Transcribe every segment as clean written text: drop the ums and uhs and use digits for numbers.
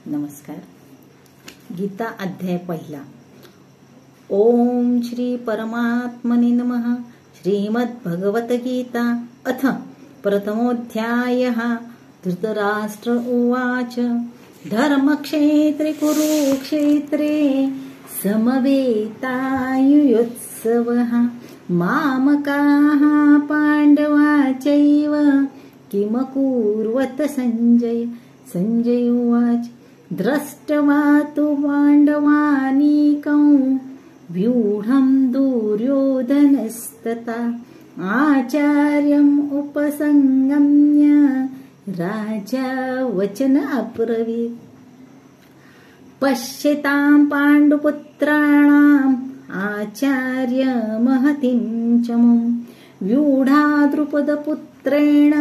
नमस्कार. गीता अध्याय पहिला. ओम श्री परमात्मने नमः. श्रीमद्भगवद्गीता अथ प्रथमोऽध्यायः. धृतराष्ट्र उवाच धर्मक्षेत्रे कुरुक्षेत्रे समवेतायुयोत्सवः मामकाः पाण्डवा चैव किमकुर्वत संजय. संजय उवाच दृष्ट्वा तु पाण्डवानीकं व्यूढं दुर्योधनस्तथा आचार्यम् उपसंगम्य राजा वचन अब्रवीत्. पश्यतां पाण्डुपुत्राणाम् आचार्य महतीं च मुं व्यूढा द्रुपदपुत्रेण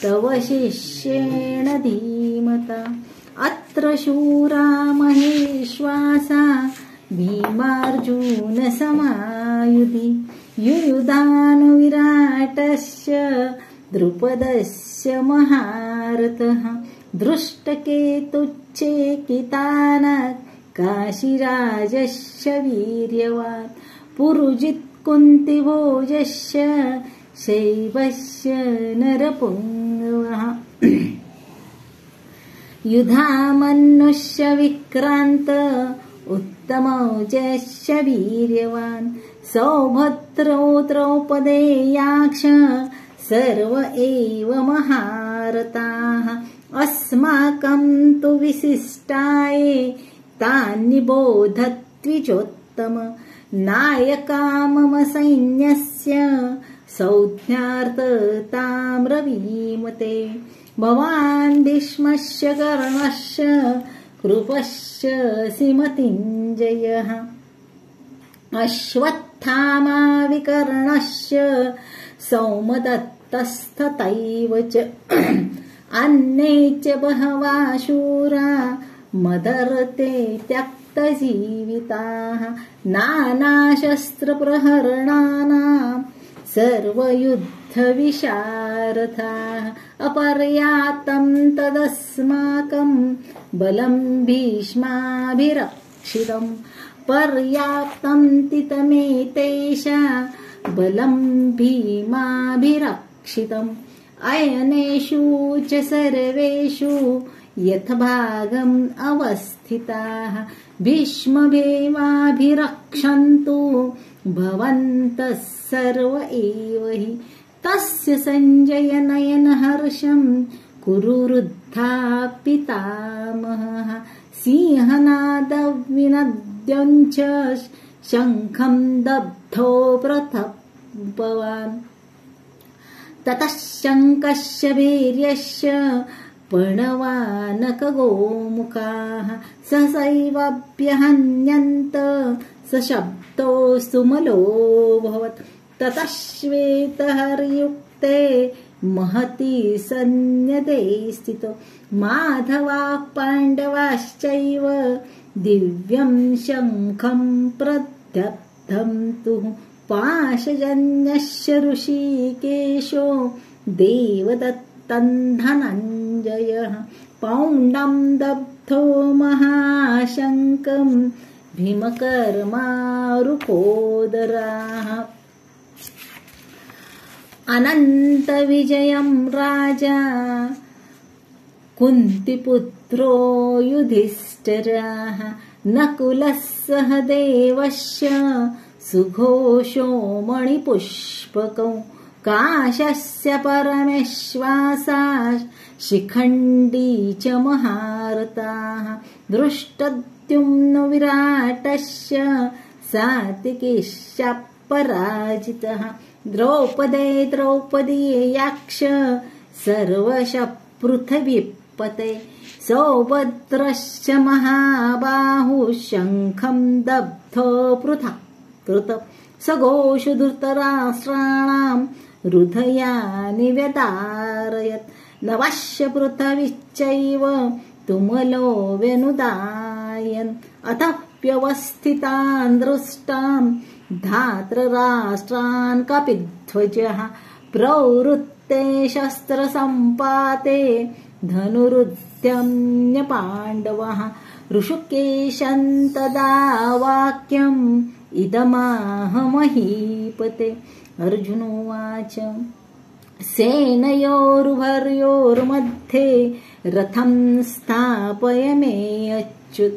तव शिष्येण धीमता. अत्र शूरा महेश्वासा भीमार्जुन समायुधि युयुधानो विराटस्य द्रुपदस्य महारथः दृष्टकेतुश्चेकितानात् काशीराजस्य वीर्यवान् पुरुजित् कुन्तिभोजस्य शैवस्य नरपुङ्गवः युधामन्युस्य विक्रान्त उत्तमौजस्य वीर्यवान् सौभद्रो द्रौपदेयाक्ष सर्व एव महारथाः. अस्माकं तु विशिष्टाये तान्निबोधत्विजोत्तम. नायका मम सैन्यस्य संज्ञार्थताम्रवीमते. भवान् भीष्मस्य कर्णस्य कृपस्य सीमतिञ्जयः अश्वत्थामा विकर्णस्य सौमदत्तस्तथैव च अन्ये च बहवः शूरा मदर्ते त्यक्तजीविताः. नानाशस्त्रप्रहरणानां सर्वयुद्धविशारथाः. अपर्याप्तं तदस्माकं बलं भीष्माभिरक्षितम् पर्याप्तं तितमेतेषा बलं भीमाभिरक्षितम्. अयनेषु च सर्वेषु यथभागम् अवस्थिताः भीष्मभीमाभिरक्षन्तु भवन्तः सर्व एव हि. तस्य संजय नयन हर्षं कुरुवृद्धा पितामहः. सिंहनादविनद्यञ्च शङ्खं दग्धो प्रतप्तवान्. ततः शङ्खस्य वीर्यस्य प्रणवानकगोमुखाः सहसैवाभ्यहन्यन्त सशब्दो सुमलोऽभवत्. ततः श्वेतहर्युक्ते महती सन्निधे स्थितो माधवाः पाण्डवाश्चैव दिव्यं शङ्खं प्रदग्धं. पाशजन्यस्य ऋषिकेशो देवदत्तं धनञ्जयः पौण्डं दग्धो महाशङ्कं भीमकर्मारुकोदराः. अनन्तविजयं राजा कुन्तिपुत्रो युधिष्ठिरः नकुलः सहदेवस्य सुघोषो मणिपुष्पकौ काशस्य परमेश्वासा शिखण्डी च महारथाः. दृष्टद्युम्नो विराटस्य सात्विकस्य पराजितः. द्रौपदीयाक्ष सर्वशः पृथिवीपते. सौभद्रश्च महाबाहुः शङ्खं दग्धो पृथक् कृतः. सघोषो धृतराष्ट्राणां हृदयानि व्यदारयत्. नवस्य पृथिवीश्चैव तुमलो व्यनुदायन्. अतः व्यवस्थितान् दृष्टां धातृराष्ट्रान् कपिध्वजः प्रवृत्ते शस्त्रसम्पाते धनुरुद्ध दैत्यन्यपाण्डवः ऋषिकेशन्तदा वाक्यम् इदमाहमहीपते। अर्जुनोवाच सेनयोरुभयोर्मध्ये रथं स्थापयमे अच्युत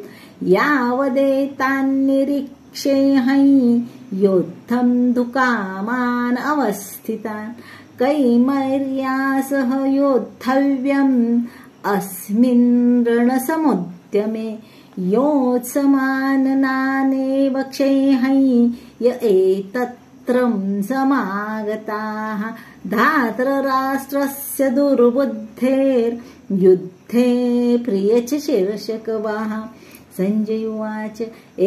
यावदेतान्निरीक्षेऽहं योद्धं दुकामान् अवस्थितान् कैमर्या सह योद्धव्यम् अस्मिन् रणसमुद्यमे योत्समाननानेव क्षेऽहं य एतत्रं समागताः धातृराष्ट्रस्य दुर्बुद्धेर्युद्धे प्रियचिकीर्षकवाः। सञ्जय उवाच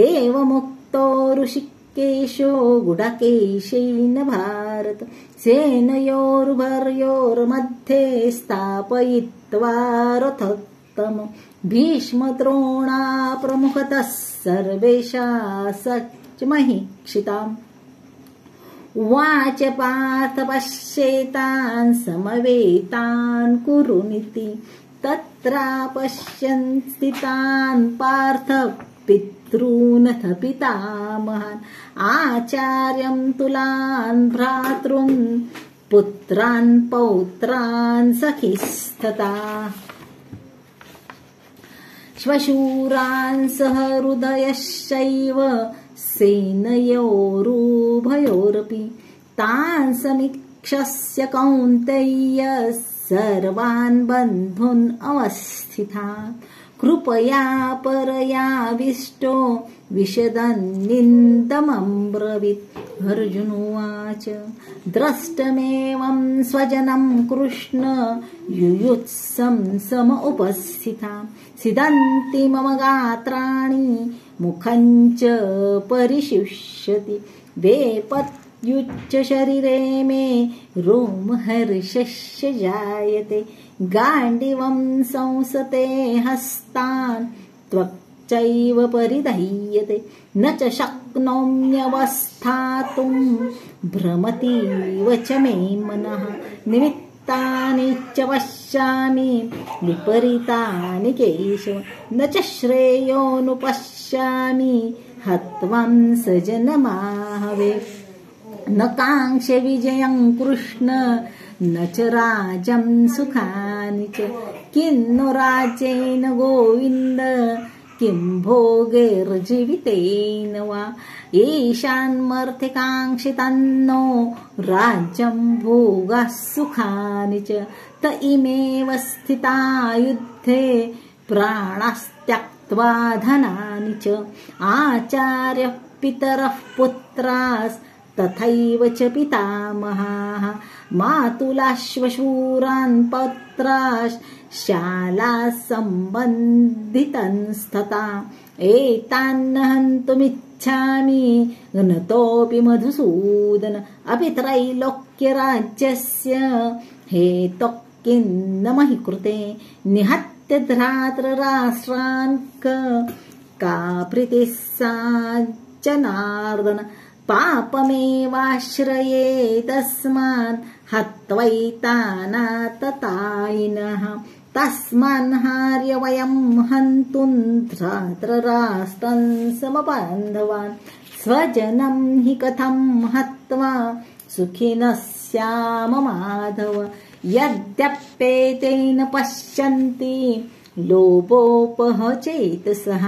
एवमुक्तो ऋषिकेशो गुडकेशेन भारत सेनयोरुभयोर्मध्ये स्थापयित्वा रथोत्तमम् भीष्मद्रोणा प्रमुखतः सर्वेषा सच्महीक्षिताम्। उवाच पार्थ पश्येतान् समवेतान् कुरुनिति तत्रापश्यन् स्थितान् पार्थ पितॄनथ पितामहान् आचार्यं तुलान् भ्रातॄन् पुत्रान् पौत्रान् सखिस्तथा श्वशूरान् सहृदयश्चैव सेनयोरुभयोरपि तान् समीक्षस्य कौन्तेय सर्वान् बन्धून् अवस्थितान् कृपया परयाविष्टो विशदन्निन्दमब्रवीत्। अर्जुनोवाच द्रष्टमेवं स्वजनं कृष्ण युयुत्सं सम उपस्थितां सिदन्ति मम गात्राणि मुखं च परिशुष्यति वेपत्युच्च शरीरे मे रोमहर्षस्य जायते गाण्डीवं संसते हस्तान् त्वक्चैव परिदह्यते न च शक्नोम्यवस्थातुं भ्रमतीव च मे मनः निमित्तानि च पश्यामि विपरीतानि केशव न च श्रेयोनुपश्यामि हत्वं सजनमाहवे न काङ्क्षे विजयं कृष्ण न च राज्यं सुखानि च किन्नु राज्येन गोविन्द किं भोगैर्जीवितेन वा ईशान्मर्थिकाङ्क्षितन्नो राज्यं भोगः सुखानि च त इमेव स्थिता युद्धे प्राणास्त्यक्त्वा धनानि च आचार्यः पितरः पुत्रास् तथैव च पितामहाः मातुलाश्वशूरान् पौत्राश्च शालाः सम्बन्धितंस्तथा एतान्न हन्तुमिच्छामि घ्नतोऽपि मधुसूदन अपि त्रैलोक्यराज्यस्य हेतुः किन्न महि कृते निहत्य धृतराष्ट्रान् का प्रीतिः सा जनार्दन पापमेवाश्रये तस्मान् हत्वैतानाततायिनः तस्मान् हार्य वयं हन्तुं धृतराष्ट्रं समबान्धवान् स्वजनं हि कथं हत्वा सुखिनः स्याम माधव यद्यप्येतेन पश्यन्ति लोभोपहचेतसः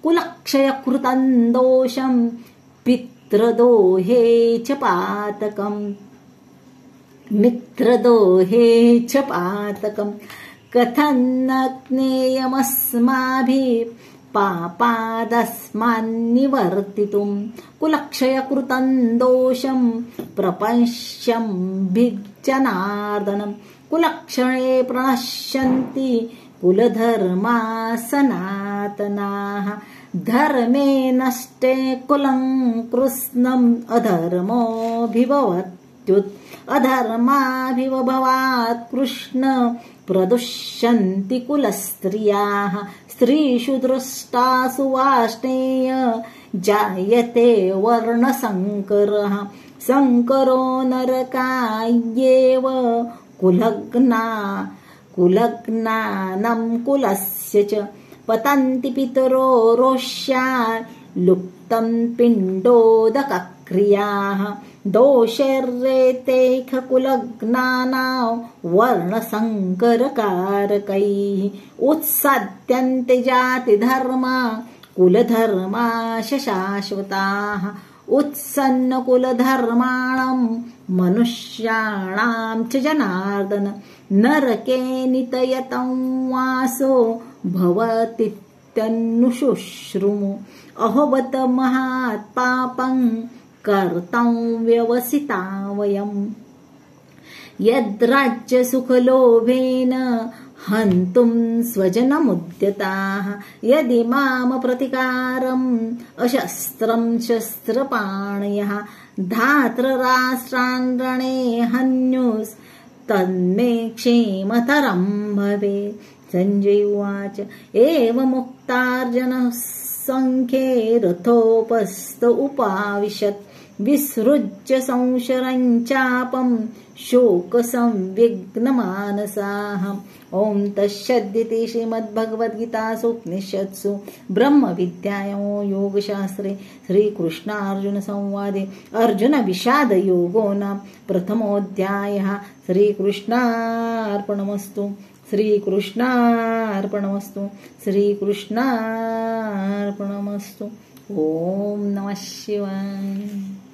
कुलक्षयकृतं दोषं पितृदोहे च पातकम् मित्रदोहे च पातकम् कथं न ज्ञेयमस्माभिः पापादस्मान्निवर्तितुं कुलक्षयकृतं दोषं प्रपश्यं भिज्जनार्दनं कुलक्षणे प्रणश्यन्ति कुलधर्मा सनातनाः धर्मे नष्टे कुलं कृत्स्नम् अधर्मोऽभिभवत्युत अधर्माभिभवात् कृष्ण प्रदुष्यन्ति कुलस्त्रियाः स्त्रीषु दृष्टासु वाष्णेय जायते वर्णसङ्करः सङ्करो नरकाय्येव कुलग्ना कुलज्ञानं कुलस्य च पतन्ति पितरो रोष्या लुप्तं पिण्डोदकक्रियाः दोषैर्रेतेख कुलज्ञानां वर्णसङ्करकारकैः उत्साद्यन्ते जातिधर्मा कुलधर्माश शाश्वताः उत्सन्नकुलधर्माणां मनुष्याणां च जनार्दन नरके नितयतं वासो भवतीत्यनुशुश्रुमु अहोबत महात्पापं कर्तं व्यवसिता वयम् यद्राज्यसुखलोभेन हन्तुं स्वजनमुद्यताः यदि माम प्रतिकारम् अशस्त्रं शस्त्रपाणयः धातृराष्ट्रान् रणे हन्युस्तन्मे क्षेमतरं भवेत् संजय उवाच एवमुक्तार्जुनः सङ्ख्ये रथोपस्थ उपाविशत् विसृज्य संशरं चापं शोकसंविघ्नमानसाः ॐ तत्सदिति श्रीमद्भगवद्गीतासु उपनिषत्सु ब्रह्मविद्यायां योगशास्त्रे श्रीकृष्णार्जुनसंवादे अर्जुनविषादयोगो नाम प्रथमोऽध्यायः श्रीकृष्णार्पणमस्तु श्रीकृष्णार्पणमस्तु श्रीकृष्णार्पणमस्तु ॐ नमः शिवाय।